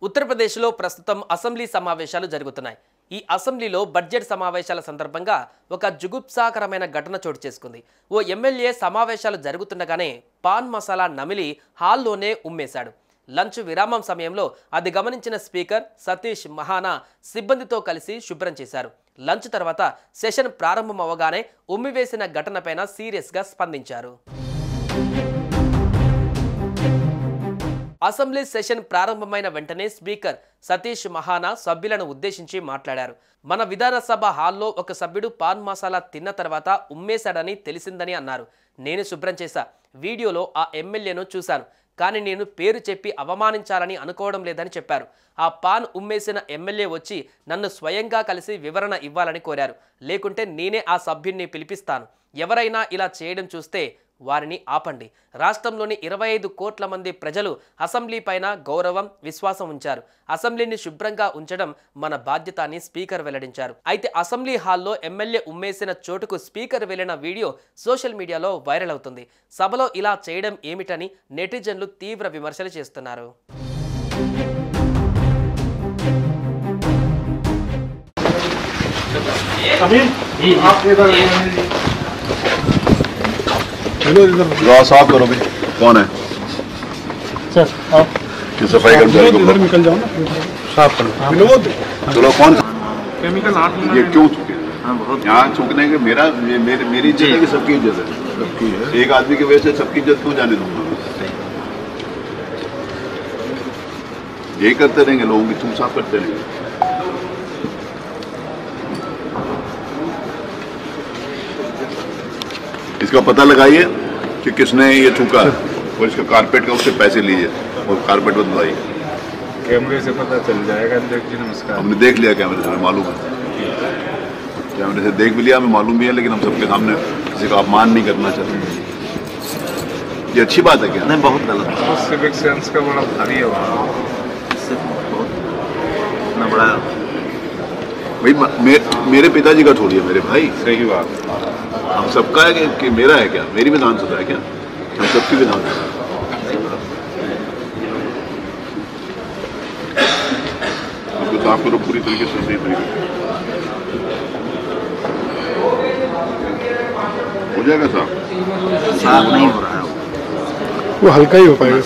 ఉత్తరప్రదేశ్లో ప్రస్తుతం అసెంబ్లీ సమావేశాలు జరుగుతున్నాయి. ఈ అసెంబ్లీలో బడ్జెట్ సమావేశాల సందర్భంగా ఒక జుగుప్సాకరమైన ఘటన చోటు చేసుకుంది. ఓ ఎమ్మెల్యే సమావేశాలు జరుగుతుండగానే పాన్ మసాలా నమిలి హాల్లోనే ఉమ్మేశాడు. లంచ్ విరామం సమయంలో అది గమనించిన స్పీకర్ సతీష్ మహానా సిబ్బందితో కలిసి శుభ్రం చేశారు. లంచ్ తర్వాత సెషన్ ప్రారంభం అవగానే ఉమ్మివేసిన ఘటనపైన సీరియస్గా స్పందించారు. అసెంబ్లీ సెషన్ ప్రారంభమైన వెంటనే స్పీకర్ సతీష్ మహానా సభ్యులను ఉద్దేశించి మాట్లాడారు. మన విధానసభ హాల్లో ఒక సభ్యుడు పాన్ మసాలా తిన్న తర్వాత ఉమ్మేశాడని తెలిసిందని అన్నారు. నేను శుభ్రం చేశా. వీడియోలో ఆ ఎమ్మెల్యేను చూశాను. కానీ నేను పేరు చెప్పి అవమానించాలని అనుకోవడం లేదని చెప్పారు. ఆ పాన్ ఉమ్మేసిన ఎమ్మెల్యే వచ్చి నన్ను స్వయంగా కలిసి వివరణ ఇవ్వాలని కోరారు. లేకుంటే నేనే ఆ సభ్యుడిని పిలిపిస్తాను. ఎవరైనా ఇలా చేయడం చూస్తే వారిని ఆపండి. రాష్ట్రంలోని 25 కోట్ల మంది ప్రజలు అసెంబ్లీ పైన గౌరవం, విశ్వాసం ఉంచారు. అసెంబ్లీని శుభ్రంగా ఉంచడం మన బాధ్యత అని స్పీకర్ వెల్లడించారు. అయితే అసెంబ్లీ హాల్లో ఎమ్మెల్యే ఉమ్మేసిన చోటుకు స్పీకర్ వెళ్లిన వీడియో సోషల్ మీడియాలో వైరల్ అవుతుంది. సభలో ఇలా చేయడం ఏమిటని నెటిజన్లు తీవ్ర విమర్శలు చేస్తున్నారు. साफ करो भाई। कौन है सर? आप कि सफाई कर्मचारी को इधर निकल जाओ ना, साफ कर लो। चलो कौन केमिकल हाथ में ये क्यों चुके? यहाँ चूकने के मेरी इज्जत है कि सबकी इज्जत है? सबकी है। एक आदमी की वजह से सबकी इज्जत क्यों जाने दूंगा? यही करते रहेंगे, लोगों की तुम साफ करते रहेंगे। इसका पता लगाइए कि किसने ये थूका और इसका कारपेट का उससे पैसे लीजिए और कारपेट बदलवाइए। कैमरे से पता चल जाएगा। जी नमस्कार। हमने देख लिया कैमरे से, हमें मालूम है। कैमरे से देख भी लिया, हमें मालूम भी है, लेकिन हम सबके सामने किसी का अपमान नहीं करना चाहते। ये अच्छी बात है क्या? नहीं, बहुत गलत है। तो सिविक सेंस का बड़ा भारी है वहाँ। इससे बहुत इतना बड़ा भाई मेरे पिताजी का छोड़िए, मेरे भाई सही बात। हम सबका है कि मेरा है क्या? मेरी विधानसभा है क्या? हम सबकी विधानसभा। आपको साफ करो पूरी तरीके से, सही तरीके से हो जाएगा साफ। साफ नहीं हो रहा है। वो हल्का ही हो पाएगा।